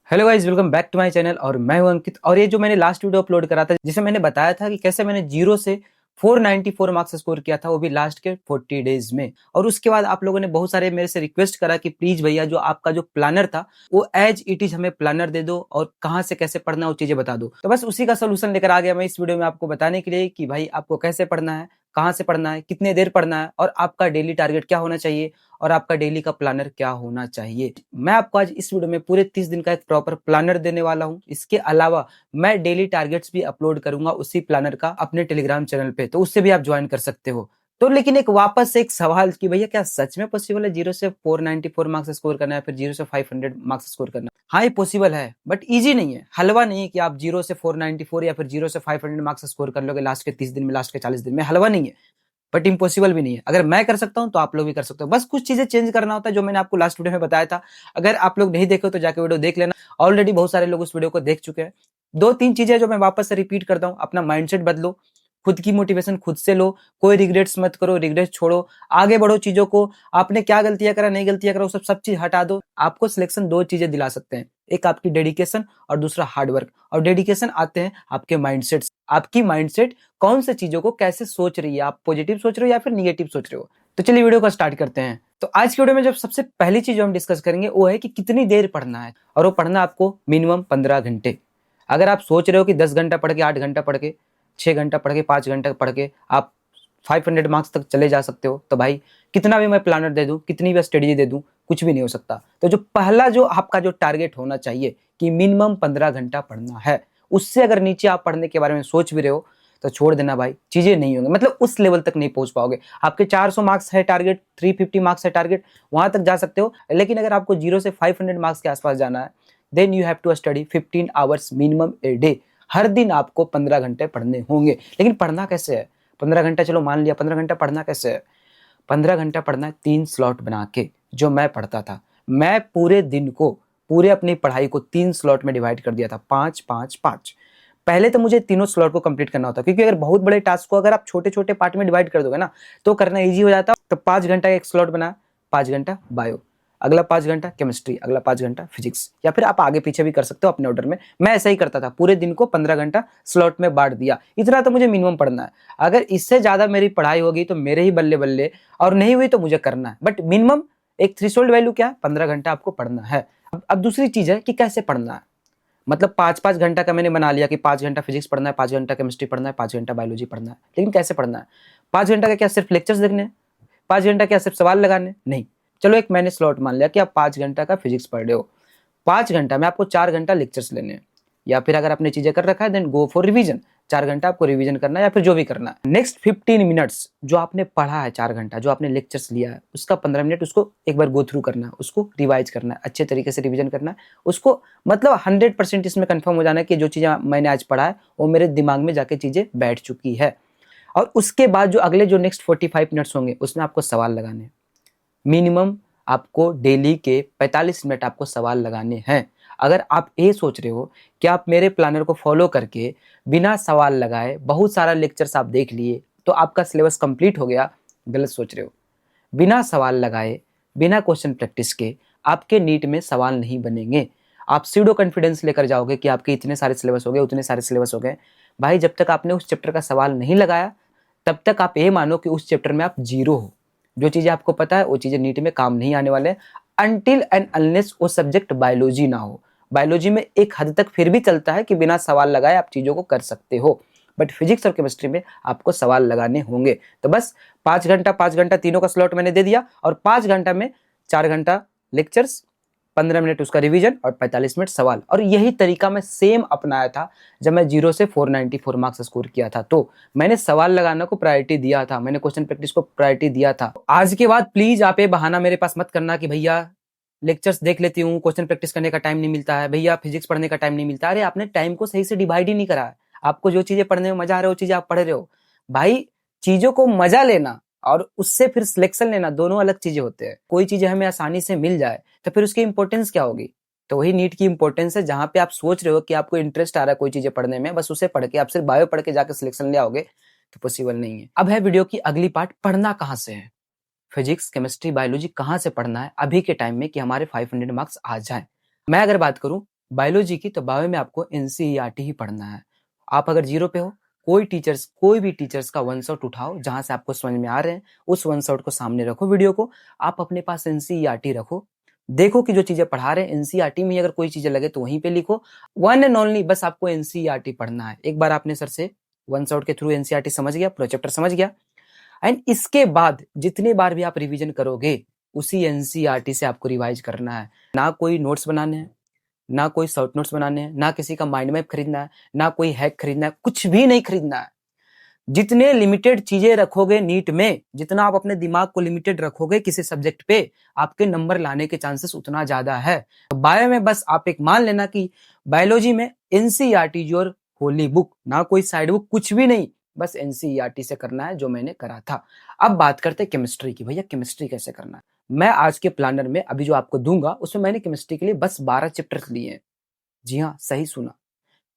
Hello guys, welcome back to my channel. और मैं हूं अंकित। और ये जो मैंने लास्ट वीडियो अपलोड करा था जिसमें मैंने बताया था कि कैसे मैंने जीरो से 494 मार्क्स स्कोर किया था, वो भी लास्ट के 40 डेज में। और उसके बाद आप लोगों ने बहुत सारे मेरे से रिक्वेस्ट करा कि प्लीज भैया जो आपका जो प्लानर था वो एज इट इज हमें प्लानर दे दो और कहाँ से कैसे पढ़ना वो चीजें बता दो। तो बस उसी का सोल्यूशन लेकर आ गया मैं इस वीडियो में आपको बताने के लिए कि भाई आपको कैसे पढ़ना है, कहाँ से पढ़ना है, कितने देर पढ़ना है और आपका डेली टारगेट क्या होना चाहिए और आपका डेली का प्लानर क्या होना चाहिए। मैं आपको आज इस वीडियो में पूरे 30 दिन का एक प्रॉपर प्लानर देने वाला हूं। इसके अलावा मैं डेली टारगेट्स भी अपलोड करूंगा उसी प्लानर का अपने टेलीग्राम चैनल पे, तो उससे भी आप ज्वाइन कर सकते हो। तो लेकिन एक वापस से एक सवाल कि भैया क्या सच में पॉसिबल है जीरो से 494 मार्क्स स्कोर करना है, फिर जीरो से 500 मार्क्स स्कोर करना? हाँ, ये पॉसिबल है, बट इजी नहीं है, हलवा नहीं है कि आप जीरो से 494 या फिर जीरो से 500 मार्क्स स्कोर कर लोगे लास्ट के 30 दिन में, लास्ट के 40 दिन में। हलवा नहीं है, बट इम्पॉसिबल भी नहीं है। अगर मैं कर सकता हूं तो आप लोग भी कर सकते हो। बस कुछ चीजें चेंज करना होता है जो मैंने आपको लास्ट वीडियो में बताया था। अगर आप लोग नहीं देखे तो जाके वीडियो देख लेना। ऑलरेडी बहुत सारे लोग उस वीडियो को देख चुके हैं। दो तीन चीजें जो मैं वापस से रिपीट करता हूं। अपना माइंडसेट बदलो, खुद की मोटिवेशन खुद से लो, कोई रिग्रेट्स मत करो, रिग्रेट्स छोड़ो, आगे बढ़ो। चीजों को आपने क्या गलतियां करा, नहीं गलतियां करा, वो सब चीज हटा दो। आपको सिलेक्शन दो चीजें दिला सकते हैं, एक आपकी डेडिकेशन और दूसरा हार्डवर्क। और डेडिकेशन आते हैं आपके माइंडसेट। आपकी माइंडसेट कौन से चीजों को कैसे सोच रही है, आप पॉजिटिव सोच रहे हो या फिर निगेटिव सोच रहे हो। तो चलिए वीडियो को स्टार्ट करते हैं। तो आज की वीडियो में जब सबसे पहली चीज हम डिस्कस करेंगे वो है कि कितनी देर पढ़ना है। और वो पढ़ना आपको मिनिमम 15 घंटे। अगर आप सोच रहे हो कि 10 घंटा पढ़ के, 8 घंटा पढ़ के, 6 घंटा पढ़ के, 5 घंटा पढ़ के आप 500 मार्क्स तक चले जा सकते हो, तो भाई कितना भी मैं प्लानर दे दूं, कितनी भी स्ट्रेटेजी दे दूं, कुछ भी नहीं हो सकता। तो जो पहला जो आपका जो टारगेट होना चाहिए कि मिनिमम 15 घंटा पढ़ना है, उससे अगर नीचे आप पढ़ने के बारे में सोच भी रहे हो तो छोड़ देना भाई, चीजें नहीं होंगी। मतलब उस लेवल तक नहीं पहुंच पाओगे। आपके 400 मार्क्स है टारगेट, 350 मार्क्स है टारगेट, वहां तक जा सकते हो। लेकिन अगर आपको जीरो से 500 मार्क्स के आसपास जाना है, then you have to study 15 hours minimum a day. हर दिन आपको 15 घंटे पढ़ने होंगे। लेकिन पढ़ना कैसे है? 15 घंटा चलो मान लिया, 15 घंटा पढ़ना कैसे है? 15 घंटा पढ़ना है 3 स्लॉट बना के, जो मैं पढ़ता था। मैं पूरे दिन को, पूरे अपनी पढ़ाई को 3 स्लॉट में डिवाइड कर दिया था, 5 5 5। पहले तो मुझे तीनों स्लॉट को कंप्लीट करना होता, क्योंकि अगर बहुत बड़े टास्क को अगर आप छोटे छोटे पार्ट में डिवाइड कर दोगे ना तो करना इजी हो जाता। तो 5 घंटा का एक स्लॉट बना, 5 घंटा बायो, अगला 5 घंटा केमिस्ट्री, अगला 5 घंटा फिजिक्स, या फिर आप आगे पीछे भी कर सकते हो अपने ऑर्डर में। मैं ऐसा ही करता था, पूरे दिन को 15 घंटा स्लॉट में बांट दिया। इतना तो मुझे मिनिमम पढ़ना है। अगर इससे ज्यादा मेरी पढ़ाई होगी तो मेरे ही बल्ले बल्ले, और नहीं हुई तो मुझे करना है। बट मिनिमम एक थ्रेशोल्ड वैल्यू क्या है? 15 घंटा आपको पढ़ना है। अब दूसरी चीज है कि कैसे पढ़ना है। मतलब 5 5 घंटा का मैंने बना लिया कि 5 घंटा फिजिक्स पढ़ना है, 5 घंटा केमिस्ट्री पढ़ना है, 5 घंटा बायोलॉजी पढ़ना है। लेकिन कैसे पढ़ना है? 5 घंटा का क्या सिर्फ लेक्चर्स देखने हैं? 5 घंटा क्या सिर्फ सवाल लगाने? नहीं। चलो एक मैंने स्लॉट मान लिया कि आप 5 घंटा का फिजिक्स पढ़ रहे हो, 5 घंटा में आपको 4 घंटा लेक्चर्स लेने हैं। या फिर अगर आपने चीजें कर रखा है देन गो फॉर रिवीजन। 4 घंटा आपको रिवीजन करना है या फिर जो भी करना है। नेक्स्ट 15 मिनट्स जो आपने पढ़ा है, 4 घंटा जो आपने लेक्चर्स लिया है, उसका 15 मिनट उसको एक बार गो थ्रू करना है, उसको रिवाइज करना है, अच्छे तरीके से रिवीजन करना है उसको। मतलब 100% इसमें कंफर्म हो जाना है कि जो चीजें मैंने आज पढ़ा है वो मेरे दिमाग में जाके चीजें बैठ चुकी है। और उसके बाद जो अगले जो नेक्स्ट 45 मिनट्स होंगे उसमें आपको सवाल लगाने हैं। मिनिमम आपको डेली के 45 मिनट आपको सवाल लगाने हैं। अगर आप ये सोच रहे हो कि आप मेरे प्लानर को फॉलो करके बिना सवाल लगाए बहुत सारा लेक्चर्स आप देख लिए तो आपका सिलेबस कंप्लीट हो गया, गलत सोच रहे हो। बिना सवाल लगाए, बिना क्वेश्चन प्रैक्टिस के आपके नीट में सवाल नहीं बनेंगे। आप सीडो कॉन्फिडेंस लेकर जाओगे कि आपके इतने सारे सिलेबस हो गए, उतने सारे सिलेबस हो गए। भाई जब तक आपने उस चैप्टर का सवाल नहीं लगाया तब तक आप ये मानो कि उस चैप्टर में आप जीरो हो। जो चीजें आपको पता है वो चीजें नीट में काम नहीं आने वाले, अनटिल एंड अनलेस वो सब्जेक्ट बायोलॉजी ना हो। बायोलॉजी में एक हद तक फिर भी चलता है कि बिना सवाल लगाए आप चीजों को कर सकते हो, बट फिजिक्स और केमिस्ट्री में आपको सवाल लगाने होंगे। तो बस 5 घंटा तीनों का स्लॉट मैंने दे दिया, और 5 घंटा में 4 घंटा लेक्चर्स, 15 मिनट उसका रिवीजन और 45 मिनट सवाल। और यही तरीका मैं सेम अपनाया था जब मैं जीरो से 494 मार्क्स स्कोर किया था। तो मैंने सवाल लगाना को प्रायोरिटी दिया था, मैंने क्वेश्चन प्रैक्टिस को प्रायोरिटी दिया था। आज के बाद प्लीज आप ये बहाना मेरे पास मत करना कि भैया लेक्चर्स देख लेती हूँ, क्वेश्चन प्रैक्टिस करने का टाइम नहीं मिलता है, भैया फिजिक्स पढ़ने का टाइम नहीं मिलता। अरे आपने टाइम को सही से डिवाइड ही नहीं करा है। आपको जो चीजें पढ़ने में मजा आ रहा है वो चीजें आप पढ़ रहे हो। भाई चीजों को मजा लेना और उससे फिर सिलेक्शन लेना दोनों अलग चीजें होते हैं। कोई चीजें हमें आसानी से मिल जाए तो फिर उसकी इंपॉर्टेंस क्या होगी? तो वही नीट की इंपॉर्टेंस है, जहां पे आप सोच रहे हो कि आपको इंटरेस्ट आ रहा है कोई चीजें पढ़ने में, बस उसे पढ़ के आप सिर्फ बायो पढ़ के जाकर सिलेक्शन ले आओगे तो पॉसिबल नहीं है। अब है वीडियो की अगली पार्ट, पढ़ना कहां से है, फिजिक्स केमिस्ट्री बायोलॉजी कहां से पढ़ना है अभी के टाइम में कि हमारे 500 मार्क्स आ जाए। मैं अगर बात करूं बायोलॉजी की, तो बायो में आपको एनसीईआरटी ही पढ़ना है। आप अगर जीरो पे हो, कोई भी टीचर्स का वन शॉट उठाओ जहां से आपको समझ में आ रहे हैं, उस वन शॉट को सामने रखो, वीडियो को आप अपने पास एनसीईआरटी रखो, देखो कि जो चीजें पढ़ा रहे हैं एनसीईआरटी में अगर कोई चीजें लगे तो वहीं पे लिखो। वन एंड ओनली बस आपको एनसीईआरटी पढ़ना है। एक बार आपने सर से वन शॉट के थ्रू एनसीईआरटी समझ गया, पूरा चैप्टर समझ गया, एंड इसके बाद जितने बार भी आप रिवीजन करोगे उसी एनसीईआरटी से आपको रिवाइज करना है। ना कोई नोट्स बनाने हैं, ना कोई शॉर्ट नोट्स बनाने हैं, ना किसी का माइंड मैप खरीदना है, ना कोई हैक खरीदना है, कुछ भी नहीं खरीदना है। जितने लिमिटेड चीजें रखोगे नीट में, जितना आप अपने दिमाग को लिमिटेड रखोगे किसी सब्जेक्ट पे, आपके नंबर लाने के चांसेस उतना ज्यादा है। तो बायो में बस आप एक मान लेना कि बायोलॉजी में एनसीईआरटी योर होली बुक, ना कोई साइड बुक, कुछ भी नहीं, बस एनसीईआरटी से करना है जो मैंने करा था। अब बात करते हैं केमिस्ट्री की। भैया केमिस्ट्री कैसे करना है? मैं आज के प्लानर में अभी जो आपको दूंगा उसमें मैंने केमिस्ट्री के लिए बस 12 चैप्टर्स लिए हैं। जी हाँ, सही सुना,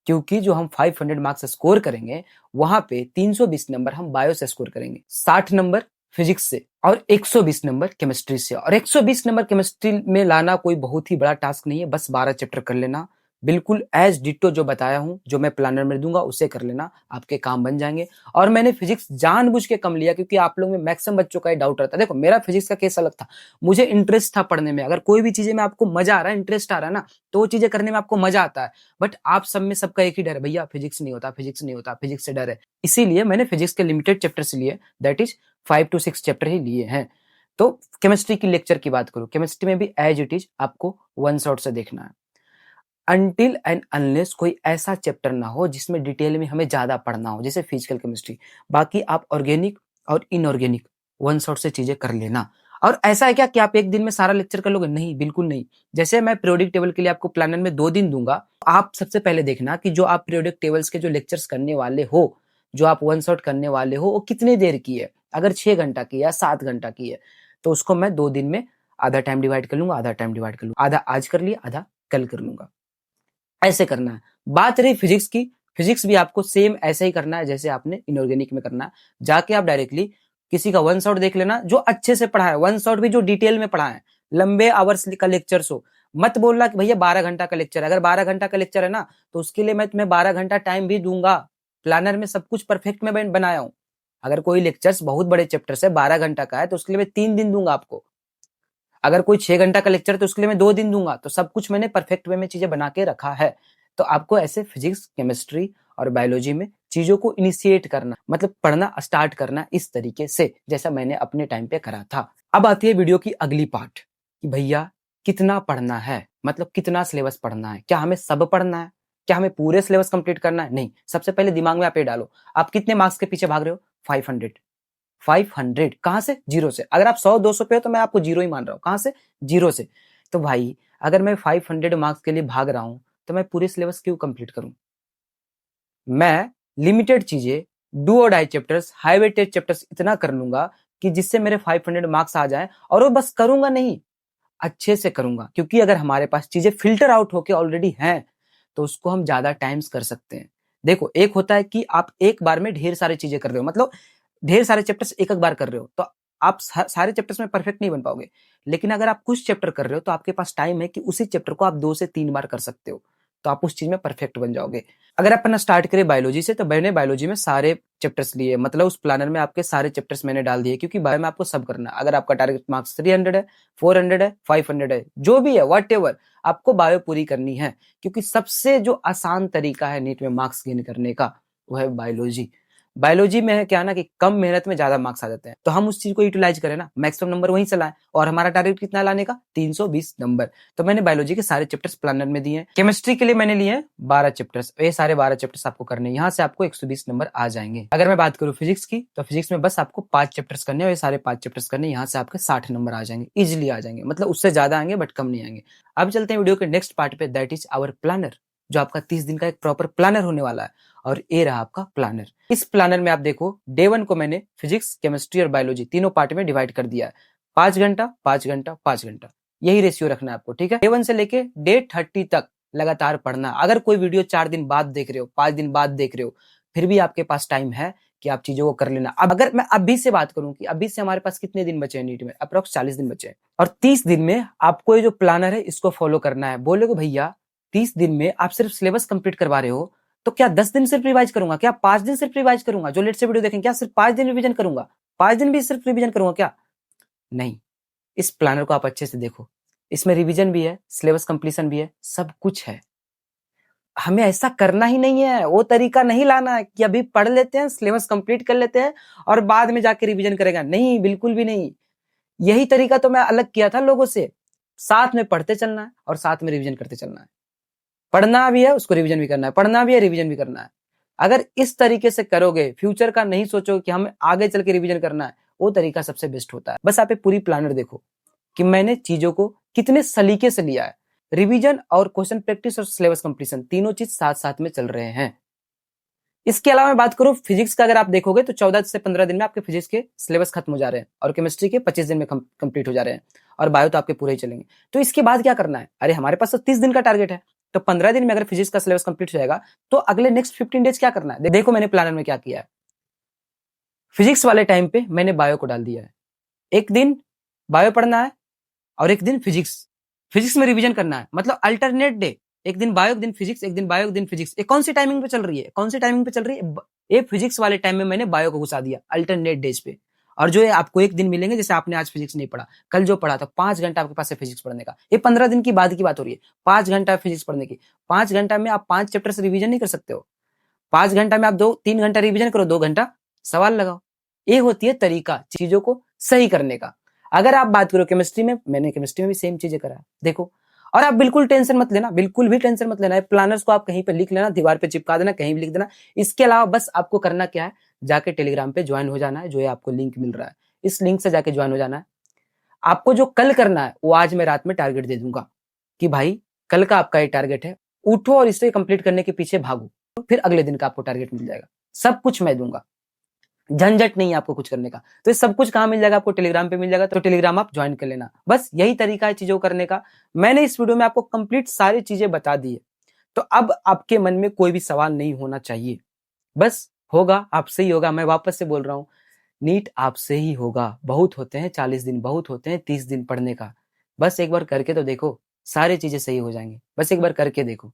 क्योंकि जो हम 500 मार्क्स स्कोर करेंगे वहां पे 320 नंबर हम बायो से स्कोर करेंगे, 60 नंबर फिजिक्स से और 120 नंबर केमिस्ट्री से। और 120 नंबर केमिस्ट्री में लाना कोई बहुत ही बड़ा टास्क नहीं है, बस 12 चैप्टर कर लेना, बिल्कुल एज डिटो जो बताया हूं, जो मैं प्लानर में दूंगा उसे कर लेना, आपके काम बन जाएंगे। और मैंने फिजिक्स जानबूझ के कम लिया क्योंकि आप लोग में मैक्सिमम बच्चों का ही डाउट रहता है। देखो मेरा फिजिक्स का केस अलग था, मुझे इंटरेस्ट था पढ़ने में। अगर कोई भी चीजें में आपको मजा आ रहा है, इंटरेस्ट आ रहा है ना, तो वो चीजें करने में आपको मजा आता है। बट आप सब में सबका एक ही डर है, भैया फिजिक्स नहीं होता, फिजिक्स नहीं होता, फिजिक्स से डर है। इसीलिए मैंने फिजिक्स के लिमिटेड चैप्टर्स लिए, दैट इज 5 to 6 चैप्टर ही लिए हैं। तो केमिस्ट्री की लेक्चर की बात करूं, केमिस्ट्री में भी एज इट इज आपको वन शॉट से देखना है, अनटिल एंड अनलेस कोई ऐसा चैप्टर ना हो जिसमें डिटेल में हमें ज्यादा पढ़ना हो, जैसे फिजिकल केमिस्ट्री। बाकी आप ऑर्गेनिक और इनऑर्गेनिक वन शॉट से चीजें कर लेना। और ऐसा है क्या कि आप एक दिन में सारा लेक्चर कर लोगे? नहीं, बिल्कुल नहीं। जैसे मैं पीरियोडिक टेबल के लिए आपको प्लानर में 2 दिन दूंगा, आप सबसे पहले देखना कि जो आप पीरियोडिक टेबल्स के जो लेक्चर्स करने वाले हो, जो आप वन शॉट करने वाले हो, वो कितनी देर की है। अगर 6 घंटा की है, 7 घंटा की है, तो उसको मैं 2 दिन में आधा टाइम डिवाइड कर लूंगा, आधा टाइम डिवाइड कर लूंगा, आधा आज कर लिया, आधा कल कर लूंगा, ऐसे करना है। बात रही फिजिक्स की, फिजिक्स भी आपको सेम ऐसे ही करना है जैसे आपने इनऑर्गेनिक में करना है। जाके आप डायरेक्टली किसी का वन शॉट देख लेना जो अच्छे से पढ़ा है, वन शॉट भी जो डिटेल में पढ़ा है, लंबे आवर्स का लेक्चर्स हो। मत बोलना कि भैया 12 घंटा का लेक्चर है। अगर 12 घंटा का लेक्चर है ना, तो उसके लिए मैं तुम्हें 12 घंटा टाइम भी दूंगा। प्लानर में सब कुछ परफेक्ट में बनाया हूं। अगर कोई लेक्चर्स बहुत बड़े चैप्टर से 12 घंटा का है तो उसके लिए मैं 3 दिन दूंगा आपको। अगर कोई 6 घंटा का लेक्चर है तो उसके लिए मैं 2 दिन दूंगा। तो सब कुछ मैंने परफेक्ट वे में चीजें बना के रखा है। तो आपको ऐसे फिजिक्स, केमिस्ट्री और बायोलॉजी में चीजों को इनिशिएट करना, मतलब पढ़ना स्टार्ट करना इस तरीके से जैसा मैंने अपने टाइम पे करा था। अब आती है वीडियो की अगली पार्ट कि भैया कितना पढ़ना है, मतलब कितना सिलेबस पढ़ना है, क्या हमें सब पढ़ना है, क्या हमें पूरे सिलेबस कंप्लीट करना है? नहीं। सबसे पहले दिमाग में आप ये डालो, आप कितने मार्क्स के पीछे भाग रहे हो? 500। 500 कहां से? जीरो से। अगर आप 100-200 पे हो तो मैं आपको जीरो ही मान रहा हूं। कहां से? जीरो से। तो भाई अगर मैं 500 मार्क्स के लिए भाग रहा हूं तो मैं पूरे सिलेबस क्यों कंप्लीट करूं? मैं लिमिटेड चीजें, डू और die chapters, high weightage chapters इतना कर लूंगा कि जिससे मेरे 500 मार्क्स आ जाएं। और वो बस करूंगा नहीं, अच्छे से करूंगा, क्योंकि अगर हमारे पास चीजें फिल्टर आउट होके ऑलरेडी हैं तो उसको हम ज्यादा टाइम्स कर सकते हैं। देखो एक होता है कि आप एक बार में ढेर सारी चीजें कर रहे हो, मतलब ढेर सारे चैप्टर्स एक एक बार कर रहे हो, तो आप सारे चैप्टर्स में परफेक्ट नहीं बन पाओगे। लेकिन अगर आप कुछ चैप्टर कर रहे हो तो आपके पास टाइम है कि उसी चैप्टर को आप 2 से 3 बार कर सकते हो, तो आप उस चीज में परफेक्ट बन जाओगे। अगर अपन स्टार्ट करें बायोलॉजी से, तो मैंने बायोलॉजी में सारे चैप्टर्स लिए, मतलब उस प्लानर में आपके सारे चैप्टर्स मैंने डाल दिए, क्योंकि बायो में आपको सब करना है। अगर आपका टारगेट मार्क्स 300 है, 400 है, 500 है, जो भी है, व्हाटएवर, आपको बायो पूरी करनी है, क्योंकि सबसे जो आसान तरीका है नीट में मार्क्स गेन करने का वो है बायोलॉजी। बायोलॉजी में है क्या ना कि कम मेहनत में ज्यादा मार्क्स आ जाते हैं, तो हम उस चीज को यूटिलाइज करें ना, मैक्सिमम नंबर वहीं से लाएं। और हमारा टारगेट कितना लाने का? 320 नंबर। तो मैंने बायोलॉजी के सारे चैप्टर्स प्लानर में दिए हैं। केमिस्ट्री के लिए मैंने लिए हैं 12 चैप्टर्स, ये सारे 12 चैप्टर्स आपको करने हैं। यहाँ से आपको 120 नंबर आ जाएंगे। अगर मैं बात करूँ फिजिक्स की, तो फिजिक्स में बस आपको 5 चैप्टर्स करने हैं, और ये सारे 5 चैप्टर्स करने, यहाँ से आपके 60 नंबर आ जाएंगे, इजिली आ जाएंगे, मतलब उससे ज्यादा आएंगे बट कम नहीं आएंगे। अब चलते हैं वीडियो के नेक्स्ट पार्ट पे, दैट इज आवर प्लानर, जो आपका 30 दिन का एक प्रॉपर प्लानर होने वाला है। और ये रहा आपका प्लानर। इस प्लानर में आप देखो, डे 1 को मैंने फिजिक्स, केमिस्ट्री और बायोलॉजी तीनों पार्ट में डिवाइड कर दिया है। 5 घंटा, 5 घंटा, 5 घंटा, यही रेशियो रखना है आपको, ठीक है। डे 1 से लेके डे 30 तक लगातार पढ़ना। अगर कोई वीडियो 4 दिन बाद देख रहे हो, 5 दिन बाद देख रहे हो, फिर भी आपके पास टाइम है कि आप चीजों को कर लेना। अब अगर मैं अभी से बात करूं कि अभी से हमारे पास कितने दिन बचे हैं नीट में, अप्रोक्स 40 दिन बचे हैं, और 30 दिन में आपको ये जो प्लानर है इसको फॉलो करना है। बोलोगे भैया 30 दिन में आप सिर्फ सिलेबस कंप्लीट करवा रहे हो, तो क्या 10 दिन सिर्फ रिवाइज करूंगा? क्या 5 दिन सिर्फ रिवाइज करूंगा? जो लेट से वीडियो देखें, क्या सिर्फ 5 दिन रिवीजन करूंगा? 5 दिन भी सिर्फ रिवीजन करूंगा क्या? नहीं। इस प्लानर को आप अच्छे से देखो, इसमें रिवीजन भी है, सिलेबस कंप्लीशन भी है, सब कुछ है। हमें ऐसा करना ही नहीं है, वो तरीका नहीं लाना है कि अभी पढ़ लेते हैं, सिलेबस कंप्लीट कर लेते हैं और बाद में जाके रिवीजन करेगा। नहीं, बिल्कुल भी नहीं। यही तरीका तो मैं अलग किया था लोगों से। साथ में पढ़ते चलना है और साथ में रिवीजन करते चलना है। पढ़ना भी है, उसको रिवीजन भी करना है, पढ़ना भी है, रिवीजन भी करना है। अगर इस तरीके से करोगे, फ्यूचर का नहीं सोचो कि हमें आगे चल के रिवीजन करना है, वो तरीका सबसे बेस्ट होता है। बस आप एक पूरी प्लानर देखो कि मैंने चीजों को कितने सलीके से लिया है। रिवीजन और क्वेश्चन प्रैक्टिस और सिलेबस कंप्लीशन तीनों चीज साथ साथ में चल रहे हैं। इसके अलावा मैं बात करूं फिजिक्स का, अगर आप देखोगे तो 14 से 15 दिन में आपके फिजिक्स के सिलेबस खत्म हो जा रहे हैं और केमिस्ट्री के 25 दिन में कंप्लीट हो जा रहे हैं और बायो तो आपके पूरे ही चलेंगे। तो इसके बाद क्या करना है? अरे हमारे पास तो 30 दिन का टारगेट है, तो 15 दिन में अगर फिजिक्स का सिलेबस कंप्लीट हो जाएगा तो अगले नेक्स्ट 15 डेज क्या करना है? देखो मैंने प्लानर में क्या किया है। फिजिक्स वाले टाइम पे मैंने बायो को डाल दिया है। एक दिन बायो पढ़ना है और एक दिन फिजिक्स में रिवीजन करना है, मतलब अल्टरनेट डे। एक दिन बायो, एक दिन फिजिक्स, एक दिन बायो, एक दिन फिजिक्स। ये कौन सी टाइमिंग पे चल रही है? कौन सी टाइमिंग पे चल रही है? ये फिजिक्स वाले टाइम में मैंने बायो को घुसा दिया अल्टरनेट डेज पे। और जो है आपको एक दिन मिलेंगे, जैसे आपने आज फिजिक्स नहीं पढ़ा, कल जो पढ़ा था 5 घंटा आपके पास है फिजिक्स पढ़ने का। ये 15 दिन की बाद की बात हो रही है, 5 घंटा फिजिक्स पढ़ने की। 5 घंटा में आप 5 चैप्टर से रिवीजन नहीं कर सकते हो। 5 घंटा में आप 2-3 घंटा रिवीजन करो, 2 घंटा सवाल लगाओ। ये होती है तरीका चीजों को सही करने का। अगर आप बात करो केमिस्ट्री में, मैंने केमिस्ट्री में भी सेम चीजें करा, देखो। और आप बिल्कुल टेंशन मत लेना, बिल्कुल भी टेंशन मत लेना। प्लानर्स को आप कहीं पे लिख लेना, दीवार पे चिपका देना, कहीं भी लिख देना। इसके अलावा बस आपको करना क्या है? जाके टेलीग्राम पे ज्वाइन हो जाना है, जो है आपको लिंक मिल रहा है, इस लिंक से जाके ज्वाइन हो जाना है। आपको जो कल करना है वो आज मैं रात में टारगेट दे दूंगा कि भाई कल का आपका ये टारगेट है, उठो और इसे कंप्लीट करने के पीछे भागो, फिर अगले दिन का आपको टारगेट मिल जाएगा। सब कुछ मैं दूंगा, झंझट नहीं है आपको कुछ करने का। तो ये सब कुछ कहां मिल जाएगा? आपको टेलीग्राम पे मिल जाएगा, तो टेलीग्राम आप ज्वाइन कर लेना। बस यही तरीका है चीजों करने का। मैंने इस वीडियो में आपको कंप्लीट सारी चीजें बता दी है, तो अब आपके मन में कोई भी सवाल नहीं होना चाहिए। बस होगा आपसे ही होगा। मैं वापस से बोल रहा हूं, नीट आपसे ही होगा। बहुत होते हैं 40 दिन, बहुत होते हैं 30 दिन पढ़ने का। बस एक बार करके तो देखो, सारी चीजें सही हो जाएंगी। बस एक बार करके देखो।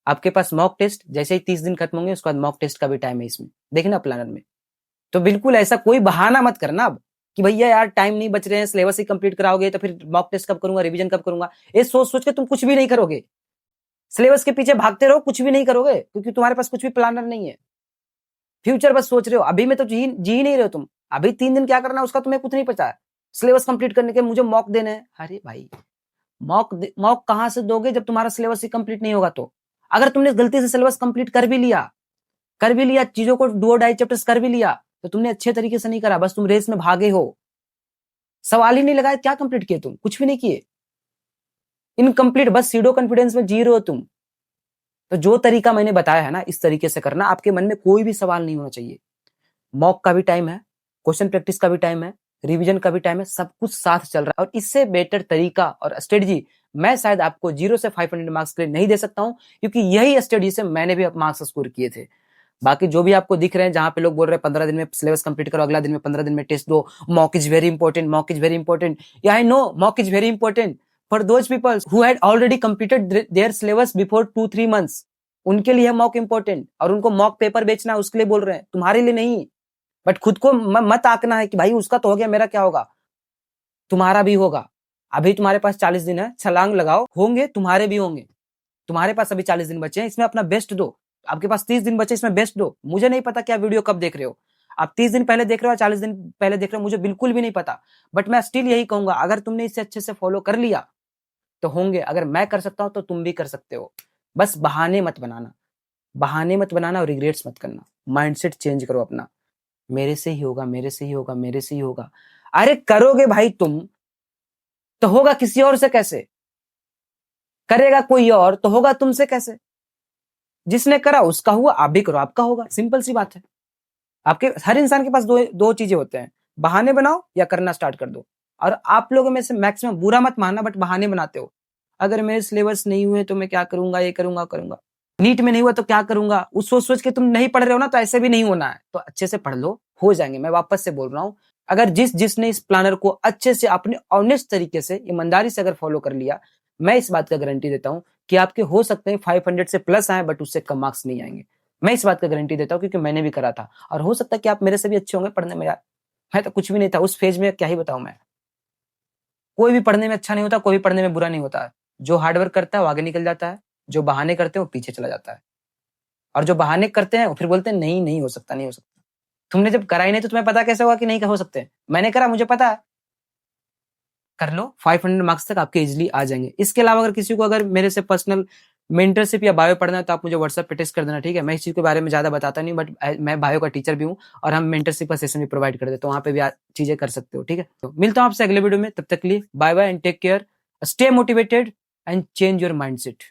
आपके पास मॉक टेस्ट जैसे ही 30 दिन खत्म होंगे, उसके बाद मॉक टेस्ट का भी टाइम है इसमें, देखना प्लानर में। तो बिल्कुल ऐसा कोई बहाना मत करना अब कि भैया यार टाइम नहीं बच रहे हैं, सिलेबस ही कंप्लीट कराओगे तो फिर मॉक टेस्ट कब करूंगा, रिवीजन कब करूंगा। ये सोच सोच के तुम कुछ भी नहीं करोगे। सिलेबस के पीछे भागते रहो, कुछ भी नहीं करोगे, क्योंकि तुम्हारे पास कुछ भी प्लानर नहीं है। फ्यूचर बस सोच रहे हो, अभी में तो जी नहीं रहे हो तुम। अभी 3 दिन क्या करना है उसका तुम्हें कुछ नहीं पता है। सिलेबस कंप्लीट करने के मुझे मॉक देने हैं। अरे भाई, मॉक कहां से दोगे जब तुम्हारा सिलेबस ही कंप्लीट नहीं होगा? तो अगर तुमने गलती से सिलेबस कंप्लीट कर भी लिया, चीजों को 2-2.5 चैप्टर्स कर भी लिया, तो तुमने अच्छे तरीके से नहीं करा, बस तुम रेस में भागे हो। सवाल ही नहीं लगाया, क्या कंप्लीट किए तुम? कुछ भी नहीं किए, इनकम्प्लीट, बस सीडो कॉन्फिडेंस में जी रहे हो तुम। तो जो तरीका मैंने बताया है ना, इस तरीके से करना, आपके मन में कोई भी सवाल नहीं होना चाहिए। मॉक का भी टाइम है, क्वेश्चन प्रैक्टिस का भी टाइम है, रिवीजन का भी टाइम है, सब कुछ साथ चल रहा है। और इससे बेटर तरीका और स्ट्रेटजी मैं शायद आपको 0 से 500 मार्क्स के लिए नहीं दे सकता हूं, क्योंकि यही स्ट्रेटजी से मैंने भी मार्क्स स्कोर किए थे। बाकी जो भी आपको दिख रहे हैं, जहां पे लोग बोल रहे हैं 15 दिन में सिलेबस कंप्लीट करो, अगला दिन में 15 दिन में टेस्ट दो, mock is very important, mock is very important. Yeah I know mock is very important for those people who had already completed their syllabus before 2-3 months. उनके लिए मॉक इंपॉर्टेंट, और उनको मॉक पेपर बेचना है उसके लिए बोल रहे हैं, तुम्हारे लिए नहीं। बट खुद को मत आंकना है कि भाई उसका तो हो गया, मेरा क्या होगा? तुम्हारा भी होगा। अभी तुम्हारे पास 40 दिन है, छलांग लगाओ, होंगे तुम्हारे भी होंगे। तुम्हारे पास अभी 40 दिन बचे हैं, इसमें अपना बेस्ट दो। आपके पास 30 दिन बचे, इसमें बेस्ट दो। मुझे नहीं पता क्या वीडियो कब देख रहे हो, आप 30 दिन पहले देख रहे हो, 40 दिन पहले देख रहे हो, मुझे बिल्कुल भी नहीं पता। बट मैं स्टिल यही कहूंगा, अगर तुमने इसे अच्छे से फॉलो कर लिया तो होंगे। अगर मैं कर सकता हूं तो तुम भी कर सकते हो। बस बहाने मत बनाना, बहाने मत बनाना और रिग्रेट्स मत करना। माइंडसेट चेंज करो अपना, मेरे से ही होगा, मेरे से ही होगा, मेरे से ही होगा। अरे करोगे भाई तुम तो होगा किसी और से कैसे? करेगा कोई और तो होगा तुमसे कैसे? जिसने करा उसका हुआ, आप भी करो, आपका होगा। सिंपल सी बात है। आपके हर इंसान के पास दो चीजें होते हैं, बहाने बनाओ या करना स्टार्ट कर दो। और आप लोगों में से मैक्सिमम, बुरा मत मानना, बट बहाने बनाते हो। अगर मेरे सिलेबस नहीं हुए तो मैं क्या करूंगा, ये करूंगा। नीट में नहीं हुआ तो क्या करूंगा, उस सोच सोच के तुम नहीं पढ़ रहे हो ना, तो ऐसे भी नहीं होना है। तो अच्छे से पढ़ लो, हो जाएंगे। मैं वापस से बोल रहा हूं, अगर जिसने इस प्लानर को अच्छे से अपने ऑनेस्ट तरीके से, ईमानदारी से अगर फॉलो कर लिया, मैं इस बात का गारंटी देता हूं कि आपके हो सकते हैं 500 से प्लस आए बट उससे कम मार्क्स नहीं आएंगे। मैं इस बात का गारंटी देता हूँ क्योंकि मैंने भी करा था। और हो सकता है कि आप मेरे से भी अच्छे होंगे पढ़ने में यार। मैं तो कुछ भी नहीं था उस फेज में, क्या ही बताऊं मैं। कोई भी पढ़ने में अच्छा नहीं होता, कोई भी पढ़ने में बुरा नहीं होता है। जो हार्ड वर्क करता है वो आगे निकल जाता है, जो बहाने करते हैं वो पीछे चला जाता है। और जो बहाने करते हैं वो फिर बोलते हैं नहीं नहीं हो सकता, नहीं हो सकता। तुमने जब करा ही नहीं तो तुम्हें पता कैसे होगा कि नहीं हो सकते? मैंने करा, मुझे पता है। कर लो, 500 मार्क्स तक आपके इजीली आ जाएंगे। इसके अलावा अगर किसी को अगर मेरे से पर्सनल मेंटरशिप या बायो पढ़ना है तो आप मुझे व्हाट्सएप पे टेक्स्ट कर देना, ठीक है। मैं इस चीज के बारे में ज्यादा बताता नहीं, बट मैं बायो का टीचर भी हूँ और हम मेंटरशिप का सेशन भी प्रोवाइड कर देते हैं, वहां पे भी चीजें कर सकते हो, ठीक है। तो मिलता हूँ आपसे अगले वीडियो में, तब तक के लिए bye bye and take care, stay motivated and change your mindset.